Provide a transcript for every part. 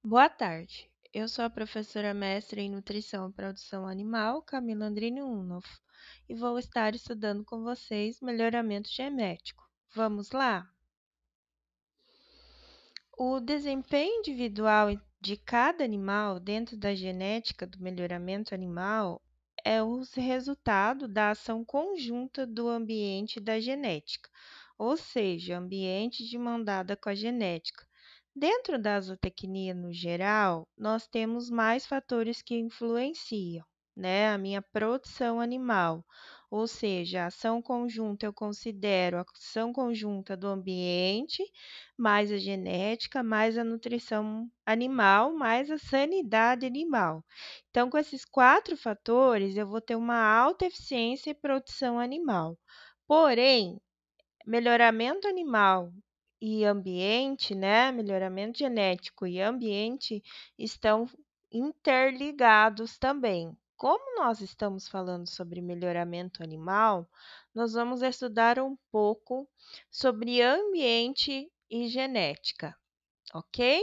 Boa tarde. Eu sou a professora mestre em Nutrição e Produção Animal, Camila Andrini Unhoff, e vou estar estudando com vocês melhoramento genético. Vamos lá? O desempenho individual de cada animal dentro da genética do melhoramento animal é o resultado da ação conjunta do ambiente e da genética, ou seja, ambiente de mão dada com a genética. Dentro da zootecnia no geral, nós temos mais fatores que influenciam, né, a minha produção animal, ou seja, a ação conjunta eu considero a ação conjunta do ambiente mais a genética, mais a nutrição animal, mais a sanidade animal. Então, com esses quatro fatores, eu vou ter uma alta eficiência e produção animal. Porém, melhoramento animal e ambiente, né? Melhoramento genético e ambiente estão interligados também. Como nós estamos falando sobre melhoramento animal, nós vamos estudar um pouco sobre ambiente e genética, ok?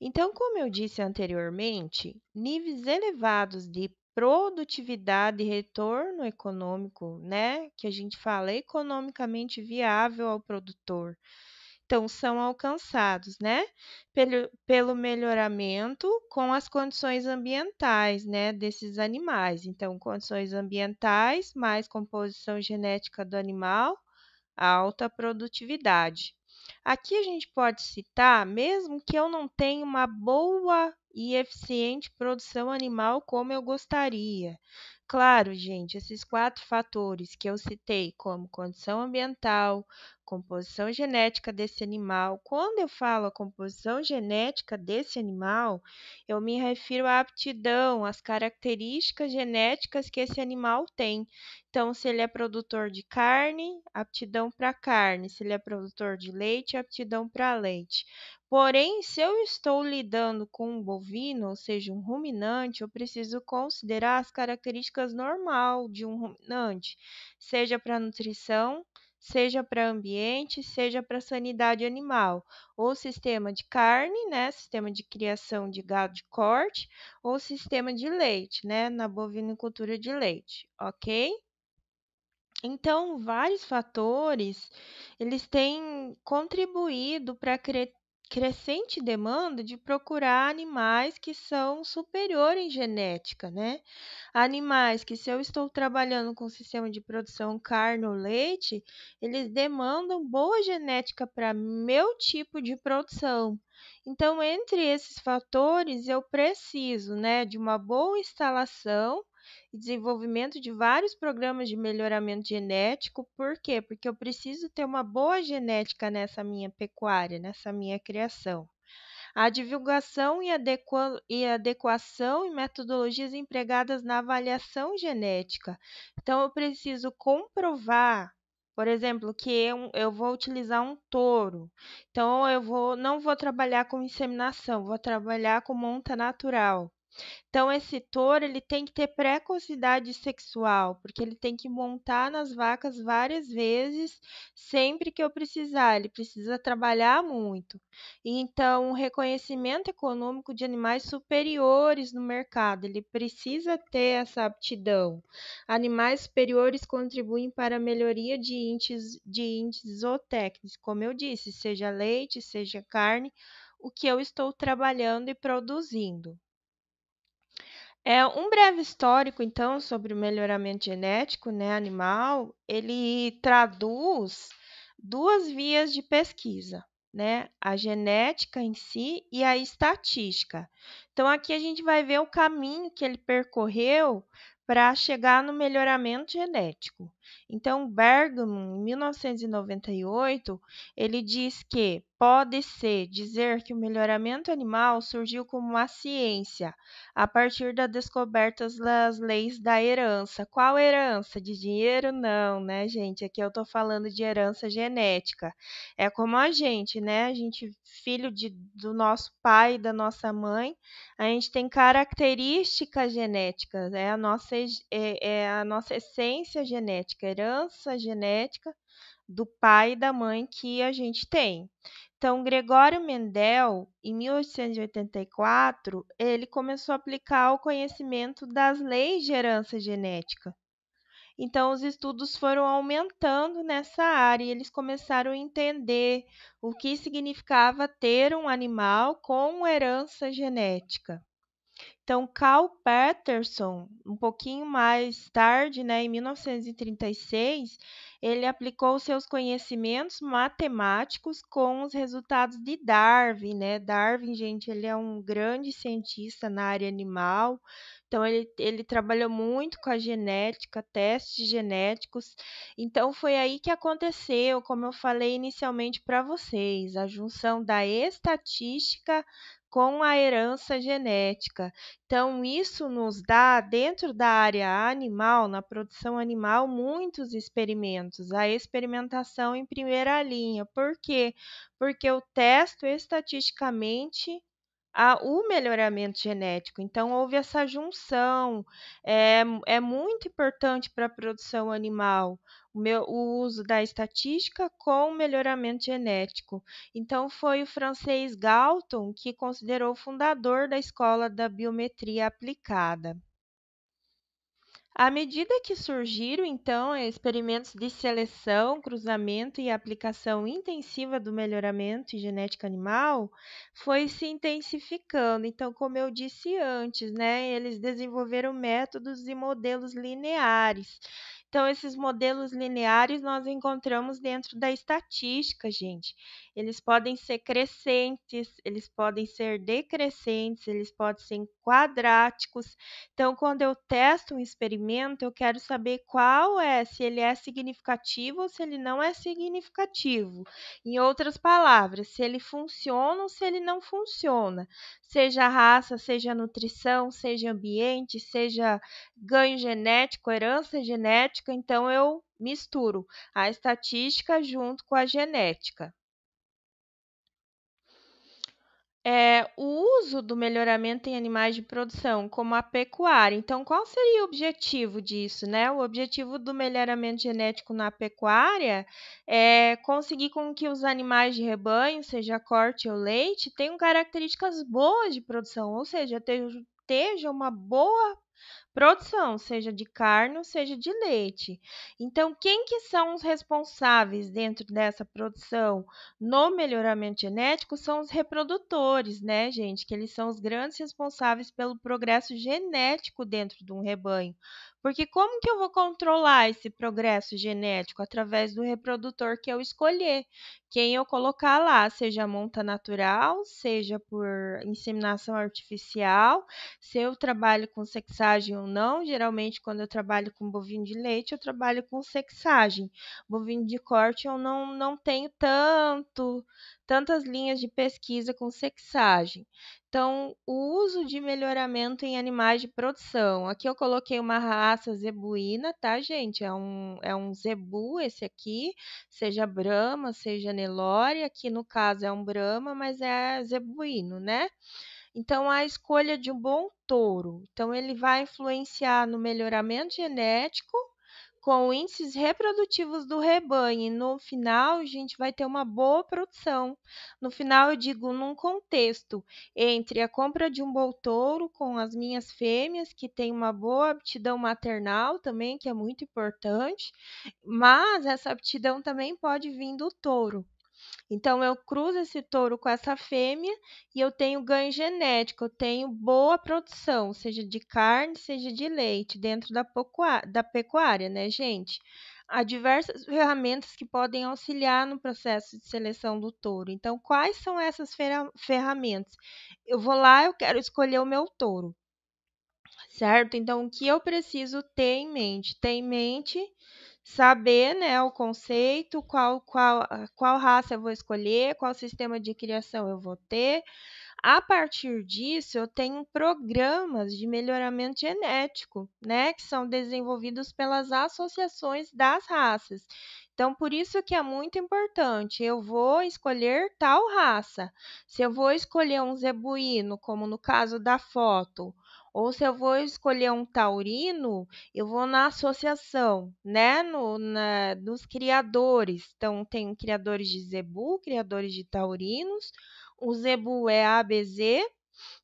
Então, como eu disse anteriormente, níveis elevados de produtividade e retorno econômico, né, que a gente fala economicamente viável ao produtor. Então, são alcançados, né, pelo melhoramento com as condições ambientais, né, desses animais. Então, condições ambientais mais composição genética do animal, alta produtividade. Aqui a gente pode citar, mesmo que eu não tenha uma boa e eficiente produção animal como eu gostaria. Claro, gente, esses quatro fatores que eu citei, como condição ambiental, composição genética desse animal. Quando eu falo a composição genética desse animal, eu me refiro à aptidão, às características genéticas que esse animal tem. Então, se ele é produtor de carne, aptidão para carne. Se ele é produtor de leite, aptidão para leite. Porém, se eu estou lidando com um bovino, ou seja, um ruminante, eu preciso considerar as características normal de um ruminante, seja para nutrição, seja para ambiente, seja para sanidade animal, ou sistema de carne, né, sistema de criação de gado de corte, ou sistema de leite, né, na bovinicultura de leite, ok? Então, vários fatores, eles têm contribuído para a crescente demanda de procurar animais que são superiores em genética, né? Animais que, se eu estou trabalhando com sistema de produção carne ou leite, eles demandam boa genética para meu tipo de produção. Então, entre esses fatores, eu preciso, né, de uma boa instalação e desenvolvimento de vários programas de melhoramento genético. Por quê? Porque eu preciso ter uma boa genética nessa minha pecuária, nessa minha criação. A divulgação e adequação e metodologias empregadas na avaliação genética. Então, eu preciso comprovar, por exemplo, que eu vou utilizar um touro. Então, não vou trabalhar com inseminação, vou trabalhar com monta natural. Então, esse touro ele tem que ter precocidade sexual, porque ele tem que montar nas vacas várias vezes, sempre que eu precisar. Ele precisa trabalhar muito. Então, o reconhecimento econômico de animais superiores no mercado, ele precisa ter essa aptidão. Animais superiores contribuem para a melhoria de índices zootécnicos, como eu disse, seja leite, seja carne, o que eu estou trabalhando e produzindo. É um breve histórico, então, sobre o melhoramento genético, né, animal. Ele traduz duas vias de pesquisa, né, a genética em si e a estatística. Então, aqui a gente vai ver o caminho que ele percorreu para chegar no melhoramento genético. Então, Bergman, em 1998, ele diz que pode-se dizer que o melhoramento animal surgiu como uma ciência a partir das descobertas das leis da herança. Qual herança? De dinheiro? Não, né, gente? Aqui eu estou falando de herança genética. É como a gente, né? A gente, filho do nosso pai e da nossa mãe, a gente tem características genéticas, é a nossa essência genética, herança genética do pai e da mãe que a gente tem. Então, Gregório Mendel, em 1884, ele começou a aplicar o conhecimento das leis de herança genética. Então, os estudos foram aumentando nessa área e eles começaram a entender o que significava ter um animal com herança genética. Então, Carl Peterson, um pouquinho mais tarde, né, em 1936, ele aplicou seus conhecimentos matemáticos com os resultados de Darwin, né? Darwin, gente, ele é um grande cientista na área animal. Então, ele trabalhou muito com a genética, testes genéticos. Então, foi aí que aconteceu, como eu falei inicialmente para vocês, a junção da estatística com a herança genética. Então, isso nos dá, dentro da área animal, na produção animal, muitos experimentos, a experimentação em primeira linha. Por quê? Porque eu testo estatisticamente o melhoramento genético. Então, houve essa junção, é muito importante para a produção animal o uso da estatística com o melhoramento genético. Então, foi o francês Galton que considerou o fundador da escola da biometria aplicada. À medida que surgiram, então, experimentos de seleção, cruzamento e aplicação intensiva do melhoramento em genética animal, foi se intensificando. Então, como eu disse antes, né, eles desenvolveram métodos e modelos lineares. Então, esses modelos lineares nós encontramos dentro da estatística, gente. Eles podem ser crescentes, eles podem ser decrescentes, eles podem ser quadráticos. Então, quando eu testo um experimento, eu quero saber qual é, se ele é significativo ou se ele não é significativo. Em outras palavras, se ele funciona ou se ele não funciona. Seja raça, seja nutrição, seja ambiente, seja ganho genético, herança genética, então eu misturo a estatística junto com a genética. O uso do melhoramento em animais de produção, como a pecuária. Então, qual seria o objetivo disso, né? O objetivo do melhoramento genético na pecuária é conseguir com que os animais de rebanho, seja corte ou leite, tenham características boas de produção, ou seja, esteja uma boa produção, seja de carne ou seja de leite. Então, quem que são os responsáveis dentro dessa produção no melhoramento genético são os reprodutores, né, gente? Que eles são os grandes responsáveis pelo progresso genético dentro de um rebanho. Porque como que eu vou controlar esse progresso genético? Através do reprodutor que eu escolher. Quem eu colocar lá, seja monta natural, seja por inseminação artificial, se eu trabalho com sexagem ou não. Geralmente, quando eu trabalho com bovino de leite, eu trabalho com sexagem. Bovino de corte, eu não tenho tantas linhas de pesquisa com sexagem. Então, o uso de melhoramento em animais de produção. Aqui eu coloquei uma raça zebuína, tá, gente? É um zebu esse aqui, seja Brahma, seja Nelore. Aqui no caso é um Brahma, mas é zebuíno, né? Então, a escolha de um bom touro. Então, ele vai influenciar no melhoramento genético com índices reprodutivos do rebanho. E no final, a gente vai ter uma boa produção. No final, eu digo num contexto entre a compra de um bom touro com as minhas fêmeas, que tem uma boa aptidão maternal também, que é muito importante, mas essa aptidão também pode vir do touro. Então, eu cruzo esse touro com essa fêmea e eu tenho ganho genético, eu tenho boa produção, seja de carne, seja de leite, dentro da pecuária, né, gente? Há diversas ferramentas que podem auxiliar no processo de seleção do touro. Então, quais são essas ferramentas? Eu vou lá, eu quero escolher o meu touro, certo? Então, o que eu preciso ter em mente? Ter em mente saber, né, o conceito, qual raça eu vou escolher, qual sistema de criação eu vou ter. A partir disso, eu tenho programas de melhoramento genético, né, que são desenvolvidos pelas associações das raças. Então, por isso que é muito importante, eu vou escolher tal raça. Se eu vou escolher um zebuíno, como no caso da foto, Ou se eu vou escolher um taurino, eu vou na associação, né? Nos criadores. Então, tem criadores de zebu, criadores de taurinos. O zebu é a ABZ,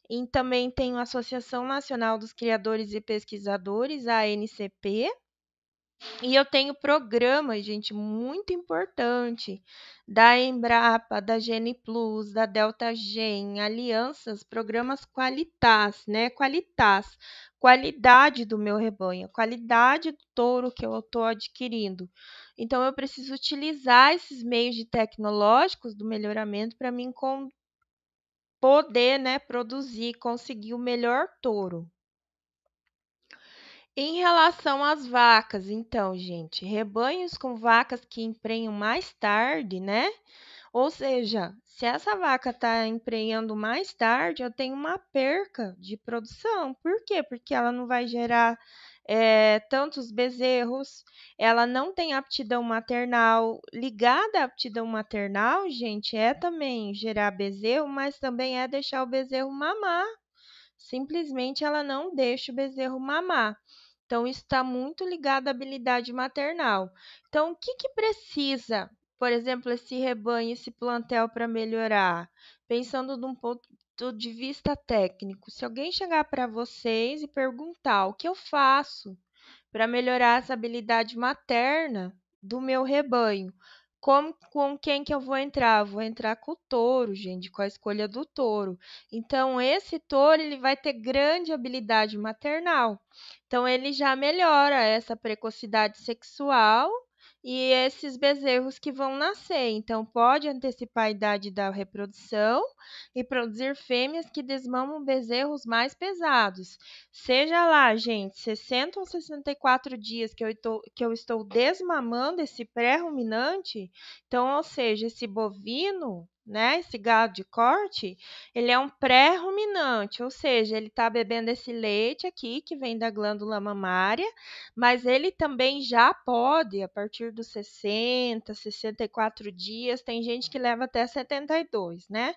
e também tem a Associação Nacional dos Criadores e Pesquisadores, a ANCP. E eu tenho programas, gente, muito importante, da Embrapa, da Gene Plus, da Delta Gen, alianças, programas Qualitas, né? Qualitas, qualidade do meu rebanho, qualidade do touro que eu estou adquirindo. Então, eu preciso utilizar esses meios de tecnológicos do melhoramento para mim poder, né, produzir, conseguir o melhor touro. Em relação às vacas, então, gente, rebanhos com vacas que emprenham mais tarde, né? Ou seja, se essa vaca está emprenhando mais tarde, eu tenho uma perca de produção. Por quê? Porque ela não vai gerar tantos bezerros, ela não tem aptidão maternal. Ligada à aptidão maternal, gente, é também gerar bezerro, mas também é deixar o bezerro mamar. Simplesmente ela não deixa o bezerro mamar. Então, isso está muito ligado à habilidade maternal. Então, o que que precisa, por exemplo, esse rebanho, esse plantel para melhorar? Pensando de um ponto de vista técnico, se alguém chegar para vocês e perguntar o que eu faço para melhorar essa habilidade materna do meu rebanho, com quem que eu vou entrar? Eu vou entrar com o touro, gente, com a escolha do touro. Então, esse touro ele vai ter grande habilidade maternal. Então, ele já melhora essa precocidade sexual e esses bezerros que vão nascer. Então, pode antecipar a idade da reprodução e produzir fêmeas que desmamam bezerros mais pesados. Seja lá, gente, 60 ou 64 dias que eu estou desmamando esse pré-ruminante, então, ou seja, esse bovino, né, esse gado de corte, ele é um pré-ruminante, ou seja, ele está bebendo esse leite aqui que vem da glândula mamária, mas ele também já pode, a partir dos 60, 64 dias, tem gente que leva até 72, né?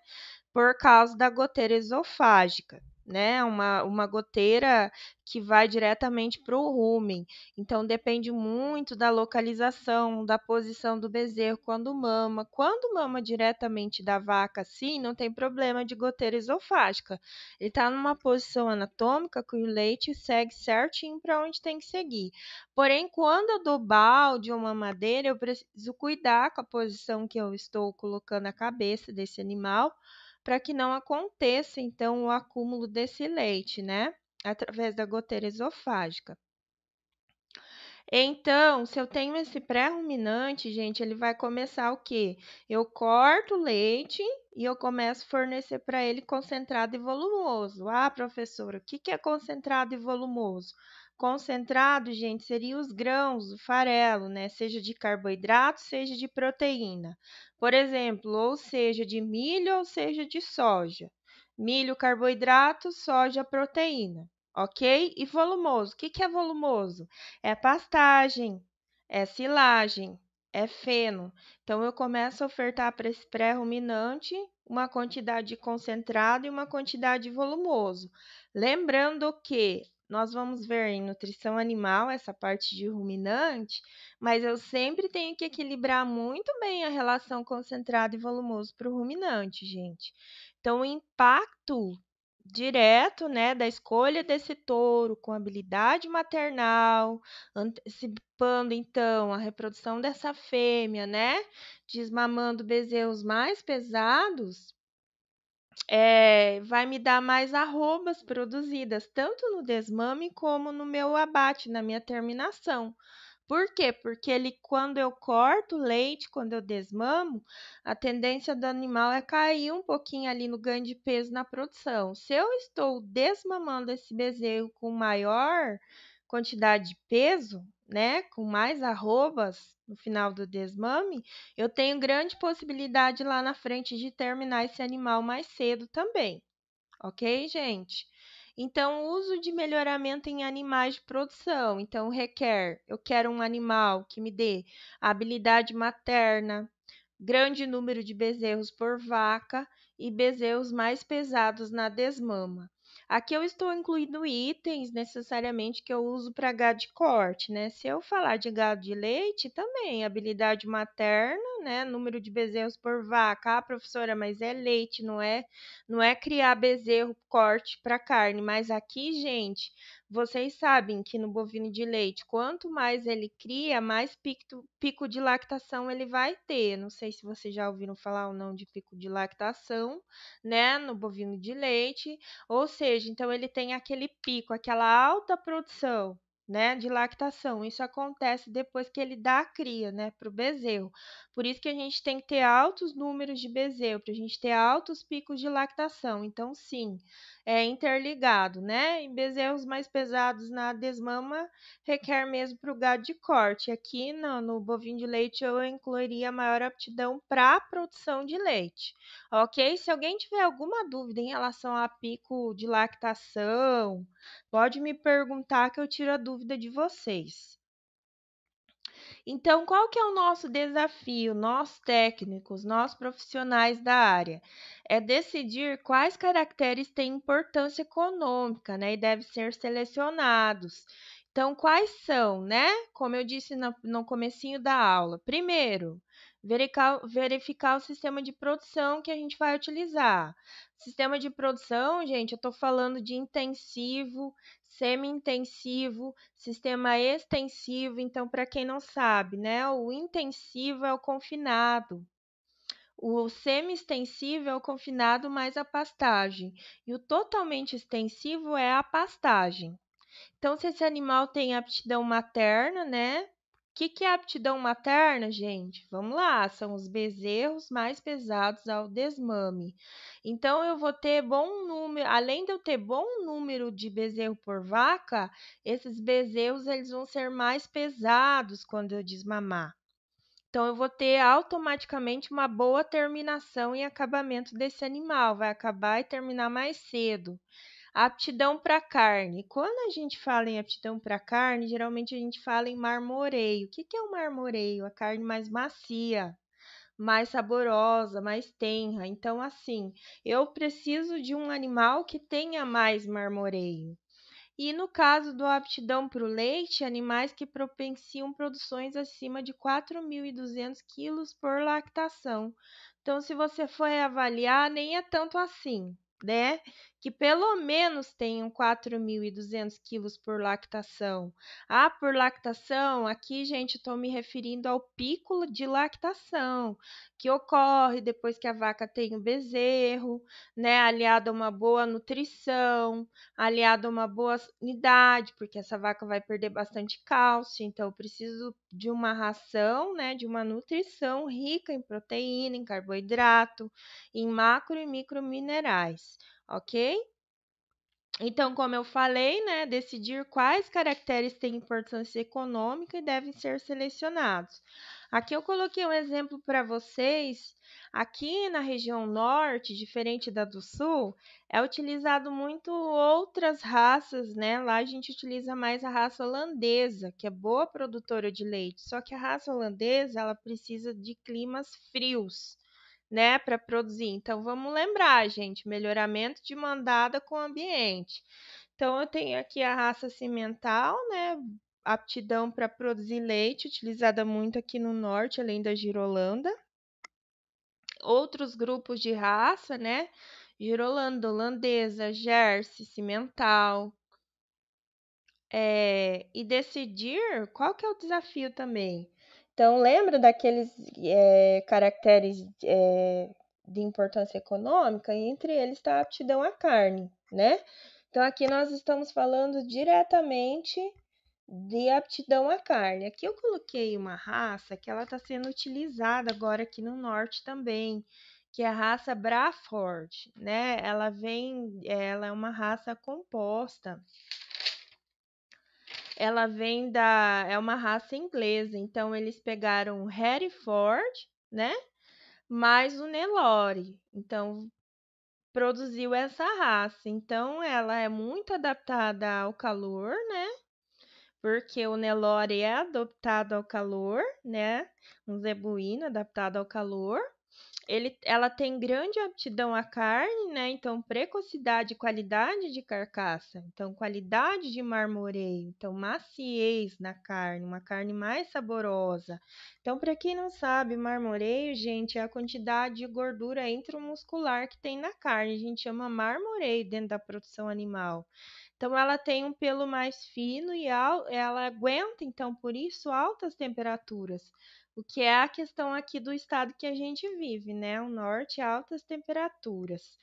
Por causa da goteira esofágica, né? Uma goteira que vai diretamente para o rumen. Então, depende muito da localização, da posição do bezerro quando mama. Quando mama diretamente da vaca, assim, não tem problema de goteira esofágica. Ele está numa posição anatômica que o leite segue certinho para onde tem que seguir. Porém, quando eu dou balde ou mamadeira, eu preciso cuidar com a posição que eu estou colocando a cabeça desse animal para que não aconteça, então, o acúmulo desse leite, né? Através da goteira esofágica. Então, se eu tenho esse pré-ruminante, gente, ele vai começar o quê? Eu corto o leite e eu começo a fornecer para ele concentrado e volumoso. Ah, professora, o que que é concentrado e volumoso? Concentrado, gente, seria os grãos, o farelo, né? Seja de carboidrato, seja de proteína. Por exemplo, ou seja de milho ou seja de soja. Milho, carboidrato, soja, proteína. Ok? E volumoso. O que que é volumoso? É pastagem, é silagem, é feno. Então, eu começo a ofertar para esse pré-ruminante uma quantidade de concentrado e uma quantidade de volumoso. Lembrando que nós vamos ver em nutrição animal essa parte de ruminante, mas eu sempre tenho que equilibrar muito bem a relação concentrado e volumoso para o ruminante, gente. Então, o impacto direto, né, da escolha desse touro com habilidade maternal, antecipando então a reprodução dessa fêmea, né, desmamando bezerros mais pesados, vai me dar mais arrobas produzidas, tanto no desmame como no meu abate, na minha terminação. Por quê? Porque ele, quando eu corto o leite, quando eu desmamo, a tendência do animal é cair um pouquinho ali no ganho de peso na produção. Se eu estou desmamando esse bezerro com maior quantidade de peso, né, com mais arrobas no final do desmame, eu tenho grande possibilidade lá na frente de terminar esse animal mais cedo também. Ok, gente? Então, o uso de melhoramento em animais de produção. Então, eu quero um animal que me dê habilidade materna, grande número de bezerros por vaca e bezerros mais pesados na desmama. Aqui eu estou incluindo itens necessariamente que eu uso para gado de corte, né? Se eu falar de gado de leite, também, habilidade materna, né? Número de bezerros por vaca. Ah, professora, mas é leite, não é criar bezerro corte para carne. Mas aqui, gente, vocês sabem que no bovino de leite, quanto mais ele cria, mais pico de lactação ele vai ter. Não sei se vocês já ouviram falar ou não de pico de lactação, né? No bovino de leite. Ou seja, então ele tem aquele pico, aquela alta produção, né, de lactação. Isso acontece depois que ele dá a cria, né, para o bezerro. Por isso que a gente tem que ter altos números de bezerro, para a gente ter altos picos de lactação. Então, sim, é interligado, né? Em bezerros mais pesados na desmama, requer mesmo para o gado de corte. Aqui no bovino de leite eu incluiria maior aptidão para a produção de leite. Ok? Se alguém tiver alguma dúvida em relação a pico de lactação, pode me perguntar que eu tiro a dúvida de vocês. Então, qual que é o nosso desafio, nós técnicos, nós profissionais da área? É decidir quais caracteres têm importância econômica, né, e devem ser selecionados. Então, quais são, né? Como eu disse no comecinho da aula. Primeiro, verificar o sistema de produção que a gente vai utilizar. Sistema de produção, gente, eu estou falando de intensivo, semi-intensivo, sistema extensivo. Então, para quem não sabe, né, o intensivo é o confinado, o semi-extensivo é o confinado mais a pastagem, e o totalmente extensivo é a pastagem. Então, se esse animal tem aptidão materna, né? O que é aptidão materna, gente? Vamos lá, são os bezerros mais pesados ao desmame. Então, eu vou ter bom número, além de eu ter bom número de bezerro por vaca, esses bezerros eles vão ser mais pesados quando eu desmamar. Então, eu vou ter automaticamente uma boa terminação e acabamento desse animal, vai acabar e terminar mais cedo. Aptidão para carne. Quando a gente fala em aptidão para carne, geralmente a gente fala em marmoreio. O que é o marmoreio? A carne mais macia, mais saborosa, mais tenra. Então, assim, eu preciso de um animal que tenha mais marmoreio. E no caso do aptidão para o leite, animais que propenciam produções acima de 4.200 quilos por lactação. Então, se você for avaliar, nem é tanto assim, né? Que pelo menos tenham 4.200 quilos por lactação. Ah, por lactação, aqui, gente, estou me referindo ao pico de lactação, que ocorre depois que a vaca tem o bezerro, né? Aliado a uma boa nutrição, aliado a uma boa sanidade, porque essa vaca vai perder bastante cálcio, então eu preciso de uma ração, né, de uma nutrição rica em proteína, em carboidrato, em macro e microminerais, ok? Então, como eu falei, né, decidir quais caracteres têm importância econômica e devem ser selecionados. Aqui eu coloquei um exemplo para vocês. Aqui na região norte, diferente da do sul, é utilizado muito outras raças, né? Lá a gente utiliza mais a raça holandesa, que é boa produtora de leite. Só que a raça holandesa, ela precisa de climas frios, né, para produzir. Então, vamos lembrar, gente, melhoramento de mandada com o ambiente. Então, eu tenho aqui a raça cimental, né, aptidão para produzir leite, utilizada muito aqui no norte, além da girolanda. Outros grupos de raça, né, girolanda, holandesa, Jersey, cimental. E decidir qual que é o desafio também. Então, lembra daqueles caracteres de importância econômica? E entre eles está a aptidão à carne, né? Então, aqui nós estamos falando diretamente de aptidão à carne. Aqui eu coloquei uma raça que ela está sendo utilizada agora aqui no norte também, que é a raça Braford, né? Ela é uma raça composta. É uma raça inglesa, então eles pegaram o Hereford, né? Mais o Nelore. Então produziu essa raça. Então ela é muito adaptada ao calor, né? Porque o Nelore é adaptado ao calor, né? Um zebuíno adaptado ao calor. ela tem grande aptidão à carne, né? Então, precocidade e qualidade de carcaça. Então, qualidade de marmoreio. Então, maciez na carne, uma carne mais saborosa. Então, para quem não sabe, marmoreio, gente, é a quantidade de gordura intramuscular que tem na carne. A gente chama marmoreio dentro da produção animal. Então, ela tem um pelo mais fino e ela aguenta, então, por isso, altas temperaturas. O que é a questão aqui do estado que a gente vive, né? O norte, altas temperaturas.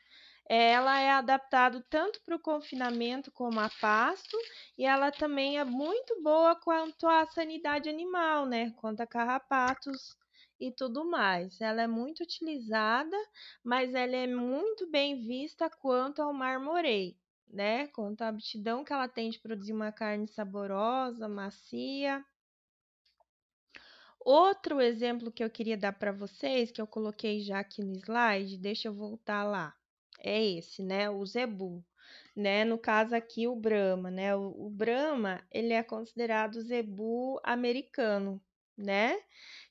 Ela é adaptada tanto para o confinamento como a pasto, e ela também é muito boa quanto à sanidade animal, né? Quanto a carrapatos e tudo mais. Ela é muito utilizada, mas ela é muito bem vista quanto ao marmoreio, né? Quanto à aptidão que ela tem de produzir uma carne saborosa, macia. Outro exemplo que eu queria dar para vocês, que eu coloquei já aqui no slide, deixa eu voltar lá. É esse, né? O zebu, né? No caso aqui, o Brahma, né? O Brahma, ele é considerado o zebu americano, né?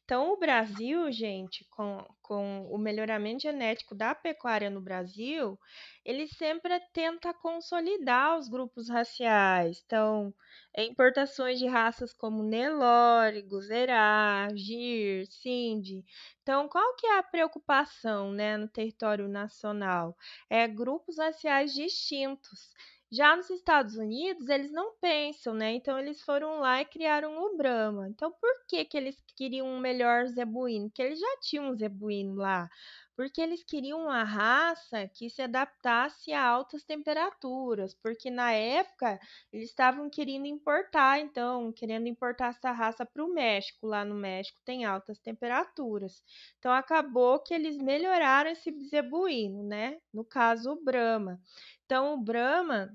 Então, o Brasil, gente, com o melhoramento genético da pecuária no Brasil, ele sempre tenta consolidar os grupos raciais. Então, importações de raças como Nelore, Guzerá, Gir, Sindhi. Então, qual que é a preocupação, né, no território nacional? É grupos raciais distintos. Já nos Estados Unidos, eles não pensam, né? Então, eles foram lá e criaram o Brahma. Então, por que que eles queriam um melhor zebuíno? Porque eles já tinham um zebuíno lá. Porque eles queriam uma raça que se adaptasse a altas temperaturas. Porque na época, eles estavam querendo importar, então, querendo importar essa raça para o México. Lá no México tem altas temperaturas. Então, acabou que eles melhoraram esse zebuíno, né? No caso, o Brahma. Então, o Brahma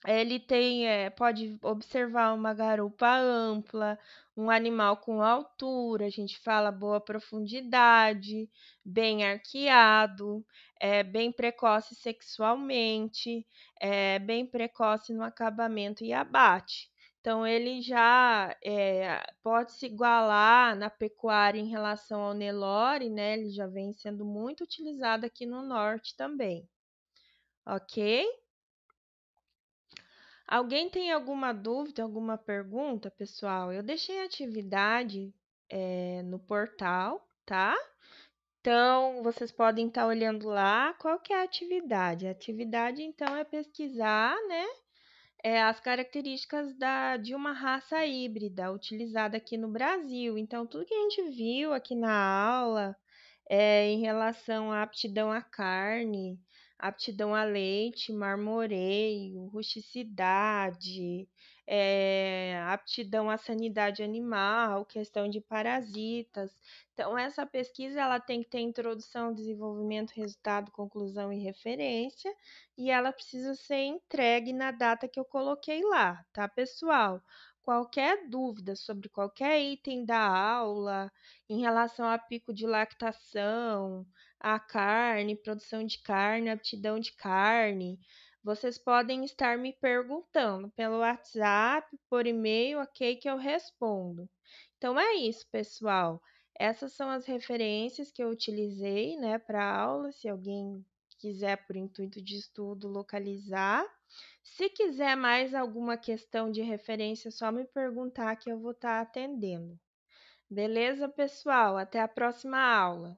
ele tem, pode observar uma garupa ampla, um animal com altura, a gente fala boa profundidade, bem arqueado, bem precoce sexualmente, bem precoce no acabamento e abate. Então, ele já pode se igualar na pecuária em relação ao Nelore, né? Ele já vem sendo muito utilizado aqui no norte também, ok? Alguém tem alguma dúvida, alguma pergunta, pessoal? Eu deixei a atividade, no portal, tá? Então, vocês podem estar olhando lá qual que é a atividade. A atividade, então, é pesquisar, né, as características de uma raça híbrida utilizada aqui no Brasil. Então, tudo que a gente viu aqui na aula, em relação à aptidão à carne, aptidão a leite, marmoreio, rusticidade, aptidão à sanidade animal, questão de parasitas. Então, essa pesquisa ela tem que ter introdução, desenvolvimento, resultado, conclusão e referência, e ela precisa ser entregue na data que eu coloquei lá, tá, pessoal? Qualquer dúvida sobre qualquer item da aula, em relação a pico de lactação, a carne, produção de carne, aptidão de carne, vocês podem estar me perguntando pelo WhatsApp, por e-mail, ok, que eu respondo. Então é isso, pessoal. Essas são as referências que eu utilizei, né, para a aula, se alguém quiser, por intuito de estudo, localizar. Se quiser mais alguma questão de referência, é só me perguntar que eu vou estar atendendo. Beleza, pessoal? Até a próxima aula.